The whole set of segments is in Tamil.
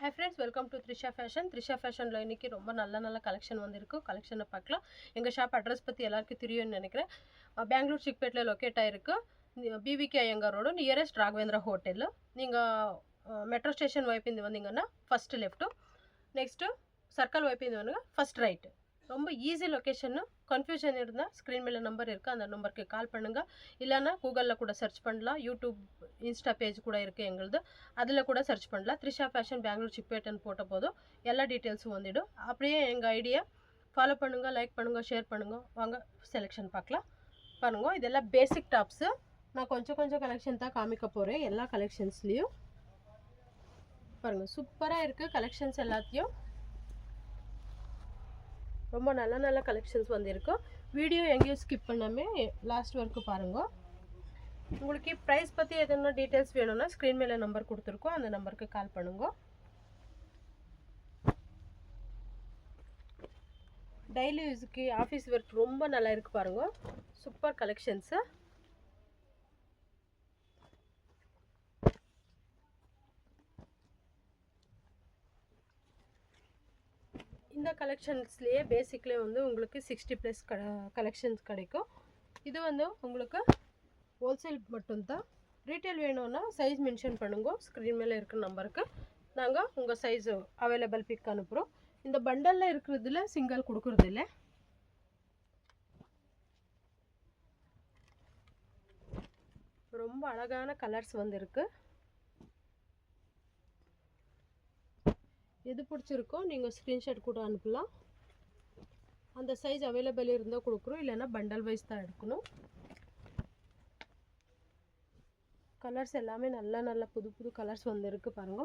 Hi friends, welcome to Trisha Fashion. Trisha Fashion ல இன்னைக்கு ரொம்ப நல்ல கலெக்ஷன் வந்திருக்கு. கலெக்ஷனை பார்க்கலாம். எங்க ஷாப் அட்ரஸ் பத்தி எல்லாருக்கும் தெரியும்னு நினைக்கிறேன். பெங்களூர் சிக்பேட்ல லொகேட் ஆயிருக்கு. BVK Iyengar road nearest Raghavendra hotel. நீங்க மெட்ரோ ஸ்டேஷன் வைப்பு வந்தீங்கன்னா ஃபர்ஸ்ட் லெஃப்ட், நெக்ஸ்ட் சர்க்கிள் வைப்பு வந்து ஃபர்ஸ்ட் ரைட். ரொம்ப ஈஸி லொகேஷன். கன்ஃபியூஷன் இருந்தால் ஸ்க்ரீன் மேலே நம்பர் இருக்குது, அந்த நம்பருக்கு கால் பண்ணுங்கள். இல்லைன்னா கூகுளில் கூட சர்ச் பண்ணலாம். யூடியூப் இன்ஸ்டா பேஜ் கூட இருக்குது எங்களுது, அதில் கூட சர்ச் பண்ணலாம். த்ரிஷா ஃபேஷன் பெங்களூர் சிக்பேட்னு போட்ட போதும் எல்லா டீட்டெயில்ஸும் வந்துடும். அப்படியே எங்கள் ஐடியா ஃபாலோ பண்ணுங்கள், லைக் பண்ணுங்கள், ஷேர் பண்ணுங்கள். வாங்க செலெக்ஷன் பார்க்கலாம். பாருங்கள், இதெல்லாம் பேசிக் டாப்ஸு. நான் கொஞ்சம் கலெக்ஷன் தான் காமிக்க போகிறேன். எல்லா கலெக்ஷன்ஸ்லேயும் பாருங்கள், சூப்பராக இருக்குது கலெக்ஷன்ஸ் எல்லாத்தையும். ரொம்ப நல்ல கலெக்ஷன்ஸ் வந்திருக்கு. வீடியோ எங்கேயும் ஸ்கிப் பண்ணாமல் லாஸ்ட் வரைக்கும் பாருங்கள். உங்களுக்கு ப்ரைஸ் பற்றி எதுனா டீட்டெயில்ஸ் வேணும்னா ஸ்க்ரீன் மேலே நம்பர் கொடுத்துருக்கோம், அந்த நம்பருக்கு கால் பண்ணுங்க. டெய்லி யூஸுக்கு ஆஃபீஸ் ஒர்க் ரொம்ப நல்லா இருக்குது பாருங்கள். Super collections. இந்த கலெக்ஷன்ஸ்லேயே பேசிக்லேயே வந்து உங்களுக்கு 60+ கலெக்ஷன்ஸ் கிடைக்கும். இது வந்து உங்களுக்கு ஹோல்சேல் மட்டும்தான். ரீட்டைல் வேணும்னா சைஸ் மென்ஷன் பண்ணுங்க, ஸ்க்ரீன் மேலே இருக்கிற நம்பருக்கு நாங்கள் உங்கள் சைஸு அவைலபிள் பிக் அனுப்புகிறோம். இந்த பண்டலில் இருக்கிறதுல சிங்கிள் கொடுக்குறது இல்லை. ரொம்ப அழகான கலர்ஸ் வந்துருக்கு. எது பிடிச்சிருக்கோ நீங்கள் ஸ்க்ரீன்ஷாட் கூட அனுப்பலாம். அந்த சைஸ் அவைலபிள் இருந்தால் கொடுக்குறோம், இல்லைன்னா பண்டல் வைஸ் தான் எடுக்கணும். கலர்ஸ் எல்லாமே நல்ல புது கலர்ஸ் வந்துருக்கு பாருங்க.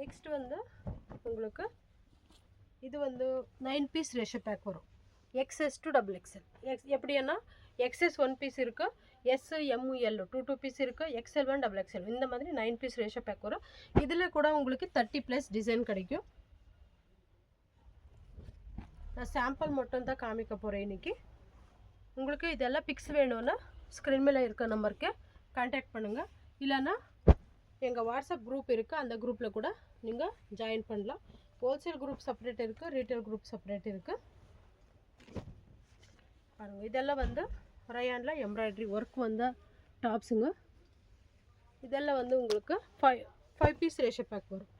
நெக்ஸ்ட் வந்து உங்களுக்கு இது வந்து 9 பீஸ் ரேஷோ பேக் வரும். XS to XXL. எப்படின்னா XS 1 பீஸ் இருக்குது, S M L 2 பீஸ் இருக்குது, XL 1 XXL. இந்த மாதிரி 9 பீஸ் ரேஷோ பேக் வரும். இதில் கூட உங்களுக்கு 30+ டிசைன் கிடைக்கும். நான் சாம்பிள் மட்டும் தான் காமிக்க போகிறேன் இன்னைக்கு. உங்களுக்கு இதெல்லாம் பிக்ஸ் வேணும்னா ஸ்க்ரீன் மேலே இருக்க நம்பருக்கு கான்டாக்ட் பண்ணுங்கள். இல்லைன்னா எங்கள் வாட்ஸ்அப் குரூப் இருக்குது, அந்த குரூப்பில் கூட நீங்கள் ஜாயின் பண்ணலாம். ஹோல்சேல் குரூப் செப்பரேட் இருக்குது, ரீட்டைல் குரூப் செப்பரேட் இருக்குது. பாருங்கள், இதெல்லாம் வந்து ரயானில் எம்ப்ராய்டரி ஒர்க் வந்த டாப்ஸுங்க. இதெல்லாம் வந்து உங்களுக்கு 5 பீஸ் ரேஷோ பேக் வரும்.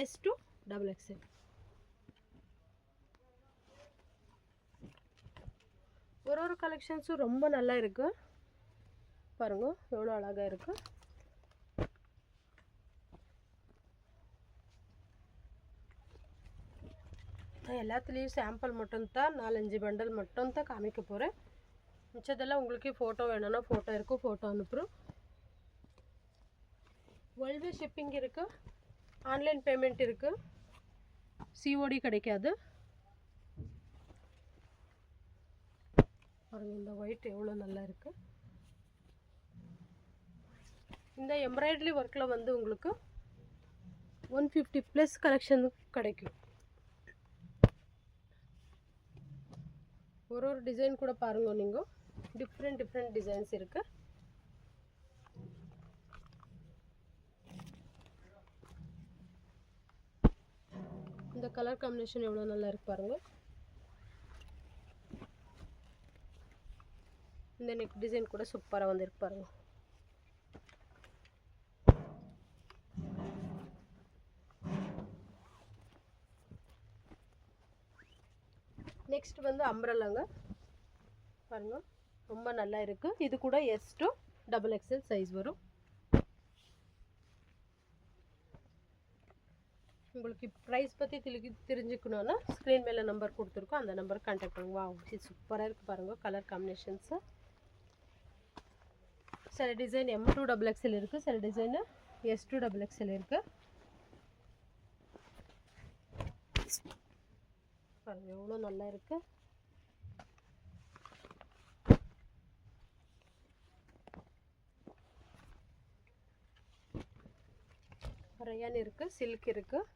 S to XXL. ஒரு கலெக்ஷன்ஸும் ரொம்ப நல்லா இருக்குது பாருங்கள், எவ்வளோ அழகாக இருக்குது. எல்லாத்துலேயும் சாம்பிள் மட்டும்தான், 4-5 பண்டல் மட்டும்தான் காமிக்க போகிறேன். மிச்சதெல்லாம் உங்களுக்கு ஃபோட்டோ வேணும்னா ஃபோட்டோ இருக்கும், ஃபோட்டோ அனுப்புகிறோம். வேர்ல்டு ஷிப்பிங் இருக்குது, ஆன்லைன் பேமெண்ட் இருக்குது, COD கிடைக்காது. பாருங்கள், இந்த ஒயிட் எவ்வளோ நல்லா இருக்குது. இந்த எம்ப்ராய்டரி ஒர்க்கில் வந்து உங்களுக்கு 150+ கலெக்ஷன் கிடைக்கும். ஒரு டிசைன் கூட பாருங்க, நீங்கள் டிஃப்ரெண்ட் டிசைன்ஸ் இருக்கு. இந்த கலர் காம்பினேஷன் எவ்வளோ நல்லா இருக்கு பாருங்க. இந்த நெக் டிசைன் கூட சூப்பராக வந்துருக்கு பாருங்க. நெக்ஸ்ட் வந்து அம்ப்ரெல்லாங்க பாருங்க, ரொம்ப நல்லா இருக்குது. இது கூட S to XXL சைஸ் வரும். உங்களுக்கு ப்ரைஸ் பற்றி தெரிஞ்சுக்கணுன்னா ஸ்க்ரீன் மேலே நம்பர் கொடுத்துருக்கோம், அந்த நம்பருக்கு கான்டாக்ட் பண்ணுங்க. இது சூப்பராக இருக்குது பாருங்கள் கலர் காம்பினேஷன்ஸு. சில டிசைன் M to XXL இருக்குது, சில டிசைனு S to XXL இருக்குது. பாருங்கள், எவ்வளோ நல்லா இருக்குது. ரயான் இருக்குது, சில்க் இருக்குது.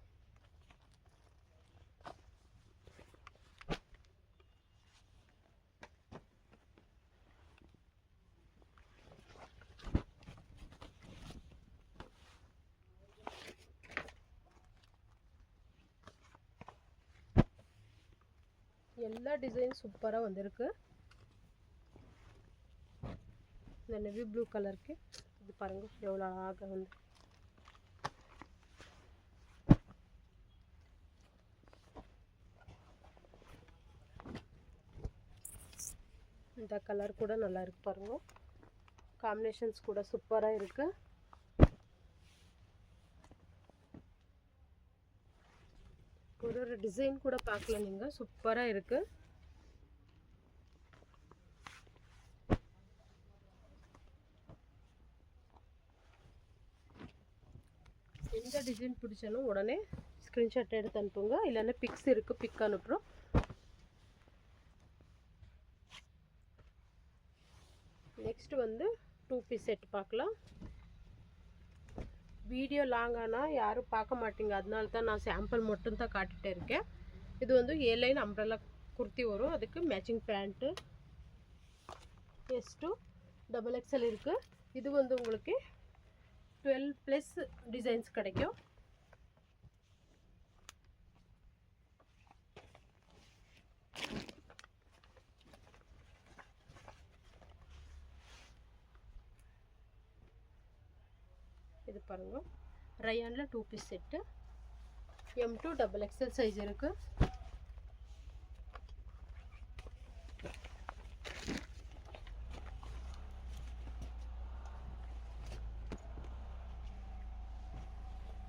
எல்லா டிசைன் சூப்பராக வந்திருக்கு. இந்த நேவி ப்ளூ கலருக்கு இது பாருங்க எவ்வளோ அழகாக வந்து. இந்த கலர் கூட நல்லா இருக்கு பாருங்க. காம்பினேஷன்ஸ் கூட சூப்பராக இருக்கு. ஒரு டிசைன் கூட பார்க்கல நீங்க, சூப்பரா இருக்கு. எந்த டிசைன் பிடிச்சாலும் உடனே ஸ்கிரீன்ஷாட் எடுத்து அனுப்புங்க, இல்லைன்னா பிக்ஸ் இருக்கு பிக் அனுப்புறோம். நெக்ஸ்ட் வந்து 2 பீஸ் செட் பார்க்கலாம். வீடியோ லாங்கானால் யாரும் பார்க்க மாட்டீங்க, அதனால தான் நான் சாம்பிள் மட்டும் தான் காட்டிகிட்டே இருக்கேன். இது வந்து ஏலைன் அம்ப்ரெல்லா குர்த்தி வரும், அதுக்கு மேட்சிங் பேண்ட்டு S2 XXL இருக்குது. இது வந்து உங்களுக்கு 12+ டிசைன்ஸ் கிடைக்கும். இது பாருங்க, ரயான்ல 2 piece set, M2 XXL size இருக்கு.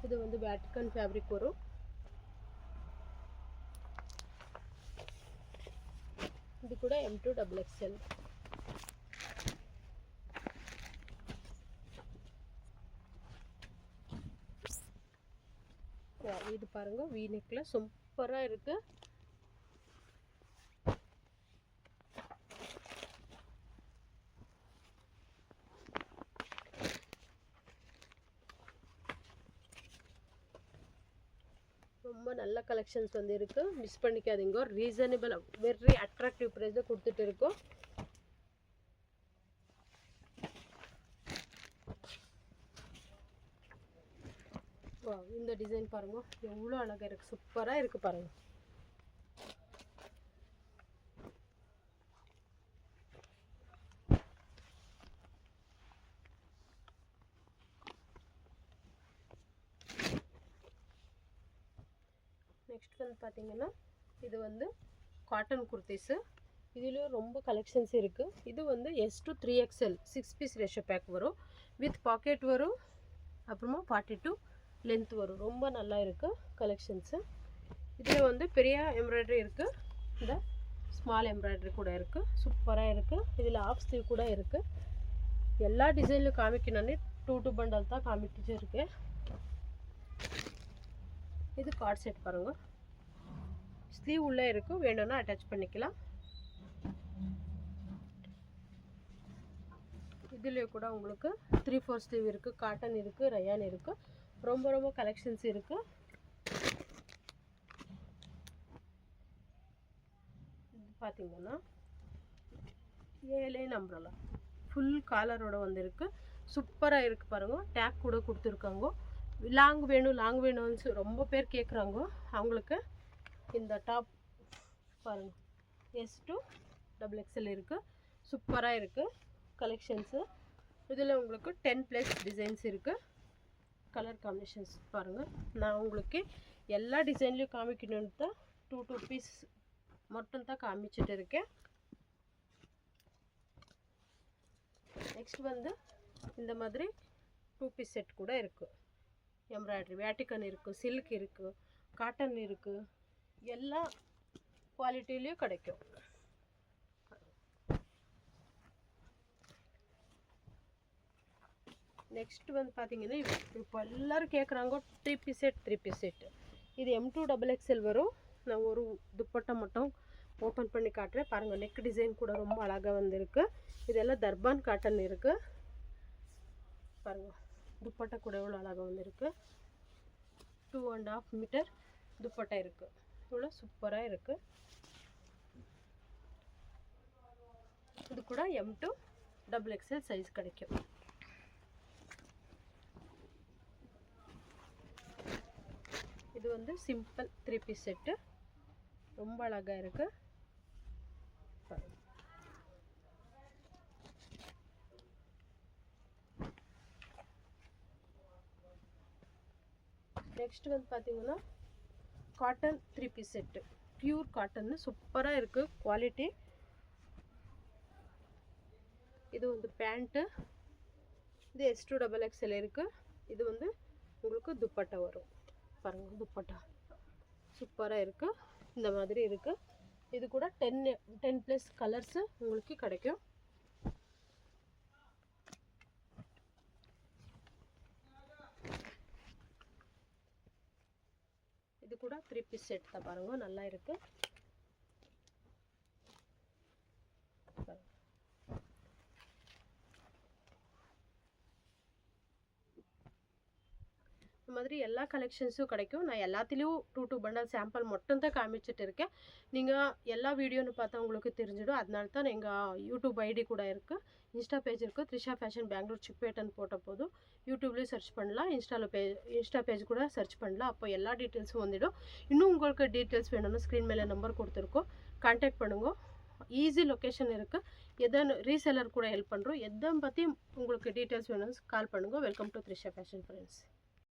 இது வந்து வேட்டிகன் ஃபேப்ரிக் வரும். இது கூட M2 XXL. இது பாருங்க, வி நெக்ல சூப்பரா இருக்கு. ரொம்ப நல்ல கலெக்ஷன்ஸ் வந்து இருக்கு, மிஸ் பண்ணிக்காதீங்க. ரீசனபிள், வெரி அட்ராக்டிவ் பிரைஸ் கொடுத்துட்டு இருக்கோம். இந்த டிசைன் பாருங்க எவ்வளோ அழகா இருக்கு, சூப்பரா இருக்கு பாருங்க. நெக்ஸ்ட் வந்து பார்த்தீங்கன்னா இது வந்து காட்டன் குர்த்திஸு. இதுலேயும் ரொம்ப கலெக்ஷன்ஸ் இருக்குது. இது வந்து S2 3XL 6 piece ratio pack வரும், வித் பாக்கெட் வரும், அப்புறமா 42 லென்த் வரும். ரொம்ப நல்லா இருக்குது கலெக்ஷன்ஸு. இதில் வந்து பெரிய எம்ப்ராய்டரி இருக்குது, இந்த ஸ்மால் எம்ப்ராய்டரி கூட இருக்குது, சூப்பராக இருக்குது. இதில் ஆஃப் ஸ்லீவ் கூட இருக்குது. எல்லா டிசைன்லையும் காமிக்கணும்னு 2 பண்டல் தான் காமிச்சு இருக்கேன். இது கார்ட் செட் பாருங்கள், ஸ்லீவ் உள்ளே இருக்கும், வேணும்னா அட்டாச் பண்ணிக்கலாம். இதுலேயே கூட உங்களுக்கு 3/4 ஸ்லீவ் இருக்குது, காட்டன் இருக்குது, ரயான் இருக்குது. ரொம்ப ரொம்ப கலெக்ஷன்ஸ் இருக்குது. பார்த்தீங்கன்னா ஏலைன் அம்ப்ரெல்லா ஃபுல் காலரோட வந்துருக்கு, சூப்பராக இருக்குது பாருங்கள். டேக் கூட கொடுத்துருக்காங்க. லாங் வேணும்னு ரொம்ப பேர் கேட்குறாங்க. அவங்களுக்கு இந்த டாப் பாருங்கள், S2 XXL இருக்குது, சூப்பராக இருக்குது கலெக்ஷன்ஸு. இதில் உங்களுக்கு 10+ டிசைன்ஸ் இருக்குது. கலர் காம்பினேஷன்ஸ் பாருங்கள். நான் உங்களுக்கு எல்லா டிசைன்லையும் காமிக்கணும்னு தான் 2 பீஸ் மட்டும் தான் காமிச்சிட்டு இருக்கேன். நெக்ஸ்ட் வந்து இந்த மாதிரி 2 பீஸ் செட் கூட இருக்குது. எம்ப்ராய்டரி வேட்டிகன் இருக்குது, சில்க் இருக்குது, காட்டன் இருக்குது, எல்லா குவாலிட்டிலையும் கிடைக்கும். நெக்ஸ்ட் வந்து பார்த்தீங்கன்னா இப்போ எல்லோரும் கேட்குறாங்க 3 பீஸ் செட். இது M2 XXL வரும். நான் ஒரு துப்பட்டா மட்டும் ஓப்பன் பண்ணி காட்டுறேன் பாருங்கள். நெக் டிசைன் கூட ரொம்ப அழகாக வந்திருக்கு. இதெல்லாம் தர்பான் காட்டன் இருக்குது பாருங்கள். துப்பட்டா கூட எவ்வளோ அழகாக வந்திருக்கு. 2.5 மீட்டர் துப்பட்டா இருக்குது. இவ்வளோ சூப்பராக இருக்குது. இது கூட M to XXL சைஸ் கிடைக்கும். இது வந்து சிம்பிள் 3 பீஸ் செட்டு, ரொம்ப அழகாக இருக்குது. நெக்ஸ்ட் வந்து பார்த்தீங்கன்னா cotton 3 piece set, pure cotton, சூப்பராக இருக்குது குவாலிட்டி. இது வந்து பேண்ட்டு, இது S2 XXL இருக்குது. இது வந்து உங்களுக்கு துப்பட்டா வரும் பாருங்கள், துப்பட்டா சூப்பராக இருக்குது. இந்த மாதிரி இருக்குது. இது கூட 10+ கலர்ஸு உங்களுக்கு கிடைக்கும். இது கூட 3 பீஸ் செட் தான் பாருங்க, நல்லா இருக்கு. இந்த மாதிரி எல்லா கலெக்ஷன்ஸும் கிடைக்கும். நான் எல்லாத்துலேயும் 2 பண்டல் சாம்பிள் மட்டும் தான் காமிச்சிட்டு இருக்கேன். நீங்கள் எல்லா வீடியோன்னு பார்த்தா உங்களுக்கு தெரிஞ்சிடும். அதனால தான் எங்கள் யூடியூப் ஐடி கூட இருக்குது, இன்ஸ்டா பேஜ் இருக்குது. த்ரிஷா ஃபேஷன் பெங்களூர் சிக்பேட்டன் போட்ட போதும் யூடியூப்லேயும் சர்ச் பண்ணலாம், இன்ஸ்டா பேஜ் கூட சர்ச் பண்ணலாம். அப்போ எல்லா டீட்டெயில்ஸும் வந்துடும். இன்னும் உங்களுக்கு டீட்டெயில்ஸ் வேணும்னா ஸ்க்ரீன் மேலே நம்பர் கொடுத்துருக்கோம், கான்டாக்ட் பண்ணுங்க. ஈஸி லொக்கேஷன் இருக்குது. எதை ரீசெல்லர் கூட ஹெல்ப் பண்ணுறோம். எதை பற்றி உங்களுக்கு டீட்டெயில்ஸ் வேணும்னு கால் பண்ணுங்கள். Welcome to Trisha fashion friends.